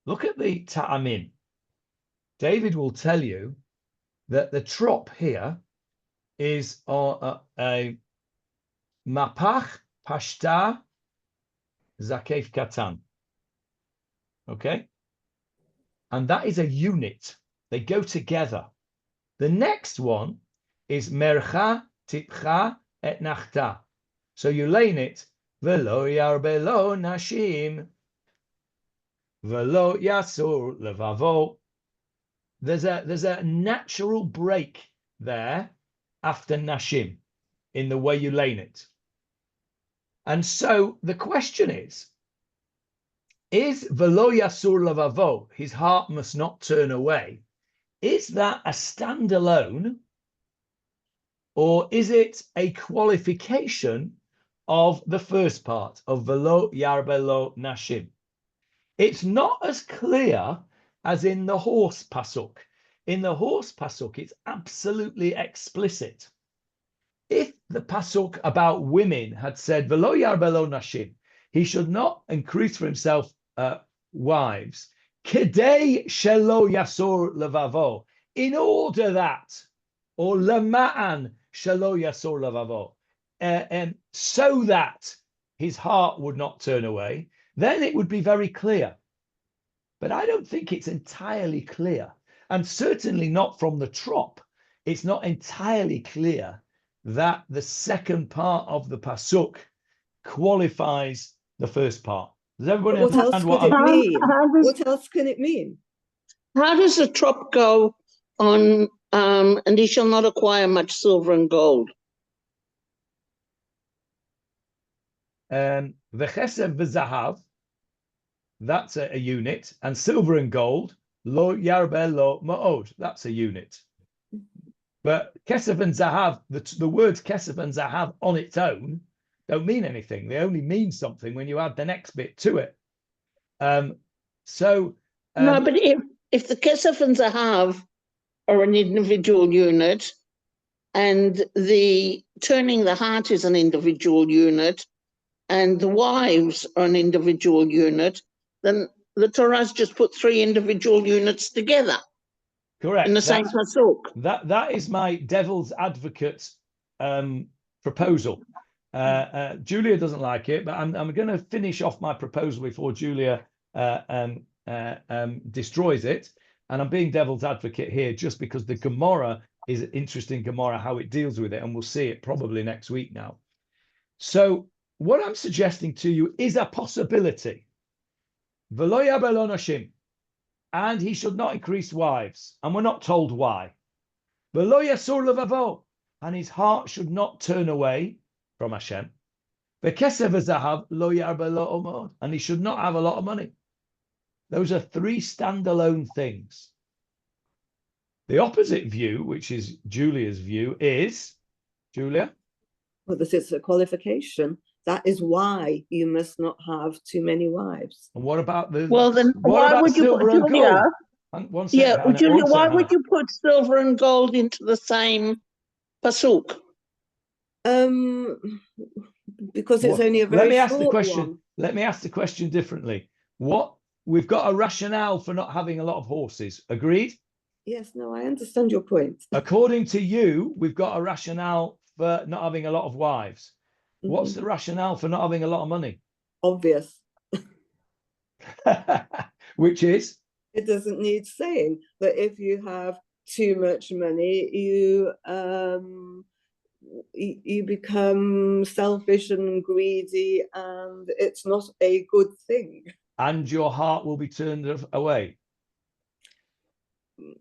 Look at the ta'amin. David will tell you that the trop here is a mapach pashta zakef katan. Okay? And that is a unit. They go together. The next one is mercha tipcha et nachta. So you lane it, velo yarbelo nashim, velo yasur levavo. There's a natural break there after nashim in the way you lane it. And so the question is velo yasur levavo, his heart must not turn away, is that a standalone, or is it a qualification of the first part of velo yarbelo nashim? It's not as clear as in the horse pasuk. In the horse pasuk, it's absolutely explicit. If the pasuk about women had said velo yarbelo nashim, he should not increase for himself wives, kedei shelo yasor levavo, in order that, or lema'an shelo yasor levavo, so that his heart would not turn away, then it would be very clear. But I don't think it's entirely clear, and certainly not from the trop. It's not entirely clear that the second part of the pasuk qualifies the first part. Does everybody understand what it mean? What else can it mean? How does the trop go on, and he shall not acquire much silver and gold? V'chesev v'zahav, that's a unit, and silver and gold, lo yarbe lo ma'od, that's a unit. But kesef and zahav, the words kesef and zahav on its own don't mean anything. They only mean something when you add the next bit to it. No, but if the kesef and zahav are an individual unit, and the turning the heart is an individual unit, and the wives are an individual unit, then the Torah's just put three individual units together. Correct. In the same pasuk. That is my devil's advocate proposal. Julia doesn't like it, but I'm going to finish off my proposal before Julia destroys it. and I'm being devil's advocate here just because the Gemarah is an interesting Gemarah, how it deals with it, and we'll see it probably next week now. So what I'm suggesting to you is a possibility. V'lo yarbe lo nashim, and he should not increase wives, and we're not told why. V'lo yasur levavo, and his heart should not turn away from Hashem. V'kesev v'zahav lo yarbe lo omod, and he should not have a lot of money. Those are three standalone things. The opposite view, which is Julia's view, is, Julia? Well, that it's a qualification. That is why you must not have too many wives. And what about the... Well, then why would you put Julia? One second, Hannah, Julia, one why second, would Hannah. you put silver and gold into the same pasuk? Because it's only a very short one. Let me ask the question differently. We've got a rationale for not having a lot of horses. Agreed? Yes, no, I understand your point. According to you, we've got a rationale for not having a lot of wives. What's the rationale for not having a lot of money? Obvious. Which is? It doesn't need saying that if you have too much money, you become selfish and greedy, and it's not a good thing. And your heart will be turned away.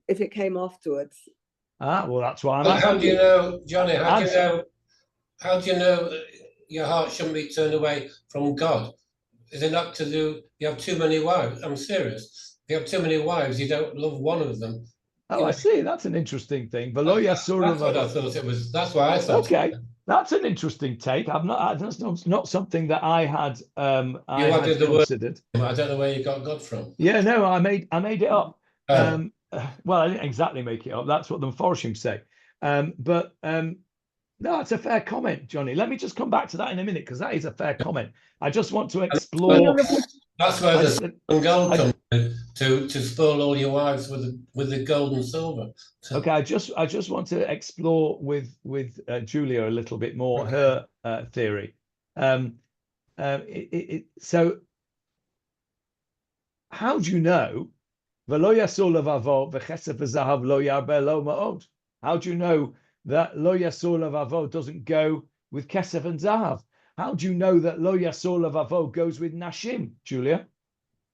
If it came afterwards. Well, that's why I'm But how asking. do you know, Johnny, how do you know that your heart shouldn't be turned away from God? Is it not to do, you have too many wives? I'm serious. If you have too many wives, you don't love one of them. Oh, I see. That's an interesting thing. That's what I thought it was. That's why I thought. Okay, that's an interesting take. That's not something that I had. I had considered. I don't know where you got God from. Yeah, no, I made it up. Well, I didn't exactly make it up. That's what the Meforshim say. No, it's a fair comment, Johnny. Let me just come back to that in a minute, because that is a fair comment. I just want to explore. That's where the silver and gold comes in, to spoil all your wives with the gold and silver. Okay, I just want to explore with Julia a little bit more her theory. So, how do you know? How do you know that lo yasur levavo doesn't go with kesef and zahav? How do you know that lo yasur levavo goes with nashim, Julia?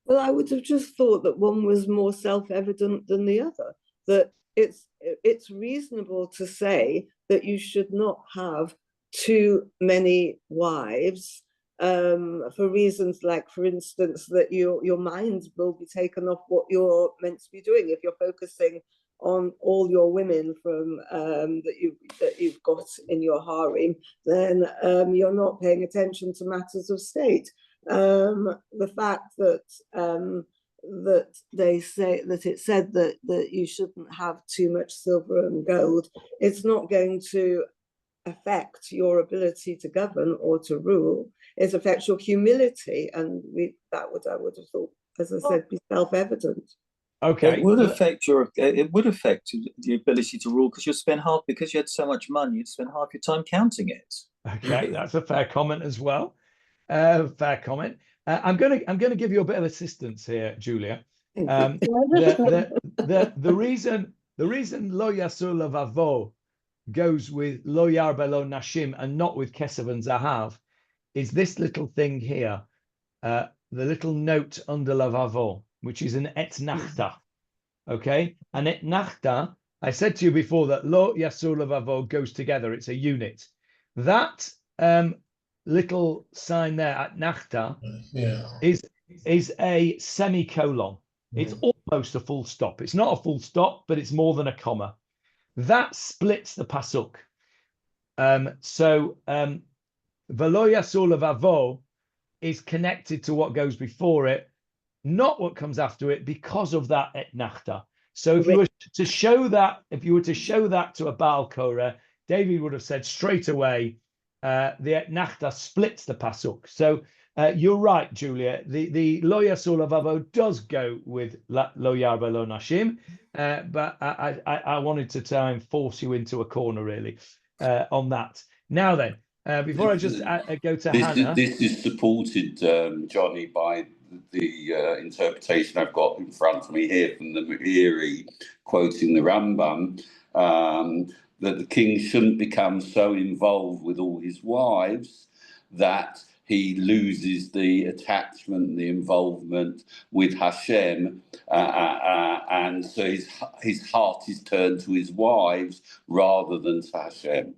Well, I would have just thought that one was more self-evident than the other. That it's reasonable to say that you should not have too many wives for reasons like, for instance, that your mind will be taken off what you're meant to be doing if you're focusing on all your women from that you've got in your harem. Then you're not paying attention to matters of state. The fact that that they say that it said that you shouldn't have too much silver and gold, it's not going to affect your ability to govern or to rule. It affects your humility, and I would have thought, as I said, be self-evident. Okay, it would affect the ability to rule, because because you had so much money, you'd spend half your time counting it. Okay, that's a fair comment as well. Fair comment. I'm gonna give you a bit of assistance here, Julia. The reason lo yasur levavo goes with lo yarbe lo nashim and not with kesef and zahav is this little thing here, the little note under levavo, which is an etnachta. Okay, an etnachta. I said to you before that lo yasur levavo goes together. It's a unit. That little sign there at nachta is a semicolon. It's almost a full stop. It's not a full stop, but it's more than a comma. That splits the pasuk. V'lo yasur levavo is connected to what goes before it, not what comes after it, because of that etnachta. So if you were to show that, to a Baal Korah, David would have said straight away, the etnachta splits the pasuk. So you're right, Julia. The lo yasur levavo does go with lo yarbe lo nashim, but I wanted to try and force you into a corner really on that. Now then, before I just go to Hannah, this is supported, Johnny, by the interpretation I've got in front of me here from the Muhiri, quoting the Rambam, that the king shouldn't become so involved with all his wives that he loses the attachment, the involvement with Hashem, and so his heart is turned to his wives rather than to Hashem.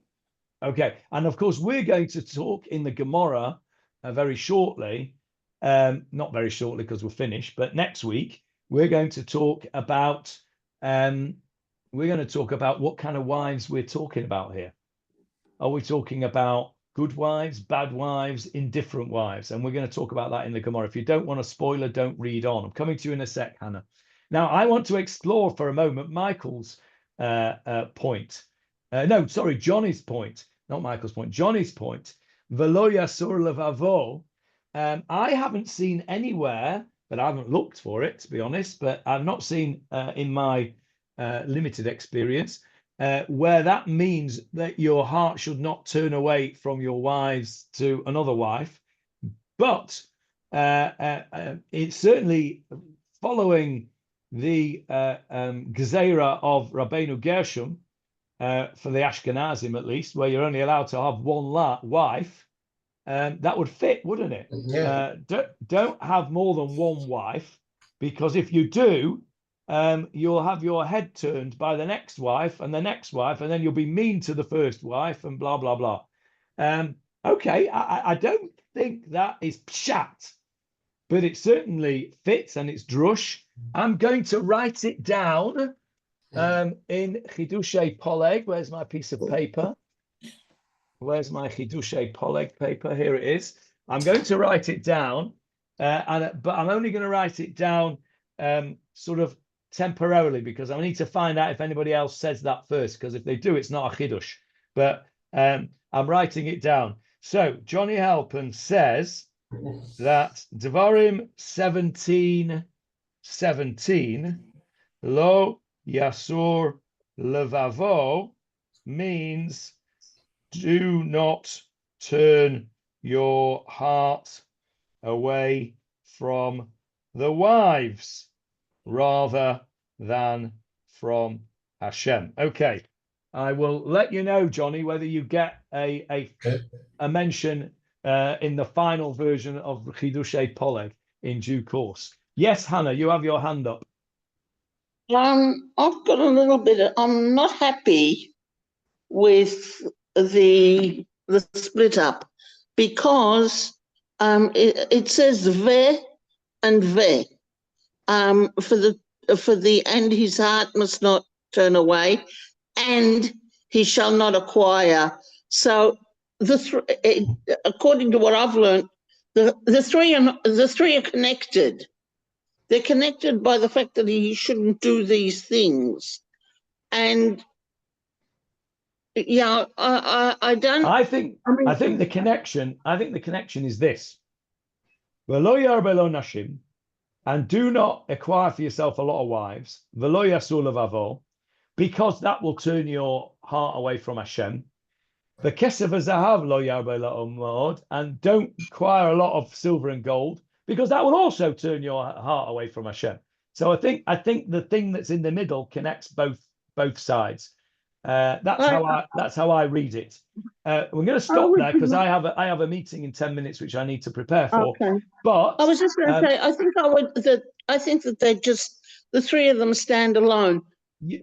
Okay, and of course we're going to talk in the Gemarah very shortly, not very shortly because we're finished, but next week we're going to talk about what kind of wives we're talking about here. Are we talking about good wives, bad wives, indifferent wives? And we're going to talk about that in the Gemarah. If you don't want a spoiler, don't read on. I'm coming to you in a sec, Hannah. Now, I want to explore for a moment Michael's point. No, sorry, Johnny's point, not Michael's point, Johnny's point. V'lo yasur levavo. I haven't seen anywhere, but I haven't looked for it, to be honest, but I've not seen in my limited experience where that means that your heart should not turn away from your wives to another wife. But it's certainly following the Gezerah of Rabbeinu Gershom, for the Ashkenazim at least, where you're only allowed to have one wife, that would fit, wouldn't it? Yeah. Don't have more than one wife, because if you do, you'll have your head turned by the next wife, and then you'll be mean to the first wife, and blah, blah, blah. Okay, I don't think that is pshat, but it certainly fits, and it's drush. I'm going to write it down in Chidushei Poleg. Where's my piece of paper? Where's my Chidushei Poleg paper? Here it is. I'm going to write it down, but I'm only going to write it down sort of temporarily, because I need to find out if anybody else says that first, because if they do, it's not a chidush. But I'm writing it down. So Johnny Halpin says that Devarim 17:17, lo yasur levavo, means do not turn your heart away from the wives rather than from Hashem. Okay, I will let you know, Johnny, whether you get a mention in the final version of Chidushei Poleg in due course. Yes, Hannah, you have your hand up. I've got a little bit. I'm not happy with the split up, because it says ve and ve. For the and his heart must not turn away, and he shall not acquire. So according to what I've learned, the three are connected. They're connected by the fact that he shouldn't do these things, and yeah, I don't. I think the connection. I think the connection is this: V'lo yarbelo nashim, and do not acquire for yourself a lot of wives. V'lo yasur levavo, because that will turn your heart away from Hashem. The kesef v'zahav lo yarbelo mod, and don't acquire a lot of silver and gold, because that will also turn your heart away from Hashem. So I think the thing that's in the middle connects both sides. That's how I read it. We're going to stop there because I have a meeting in 10 minutes which I need to prepare for. Okay. But I was just going to say, I think that they just, the three of them stand alone.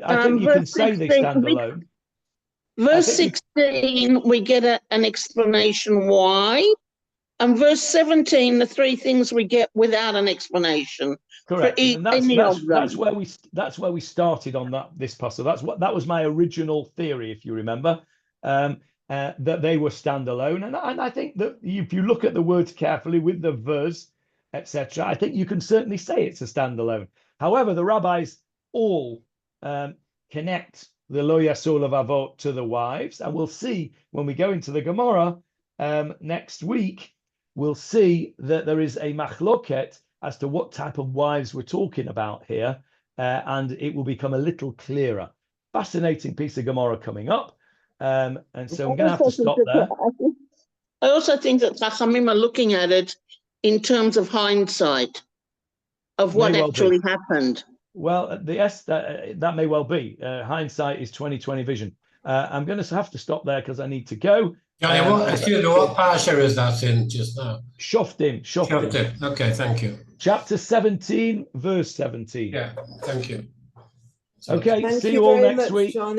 I think you can say they stand alone. Verse 16, we get an explanation why. And verse 17, the three things we get without an explanation. Correct. And that's where we started on this puzzle. That was my original theory, if you remember, that they were standalone. And I think that if you look at the words carefully with the verse, etc., I think you can certainly say it's a standalone. However, the rabbis all connect the lo yasur levavo to the wives, and we'll see when we go into the Gemarah next week. We'll see that there is a machloket as to what type of wives we're talking about here, and it will become a little clearer. Fascinating piece of Gemarah coming up, and so I'm going to have to stop there. I also think that Chachamim are looking at it in terms of hindsight of what May well actually be. happened. Well, yes, that may well be. Hindsight is 20/20 vision. I'm going to have to stop there because I need to go. Johnny, excuse me, what parsha is that in just now? Shoftim. Shoftim. Okay, thank you. Chapter 17, verse 17. Yeah, thank you. Okay, Thank see you you all very next much, week. Johnny.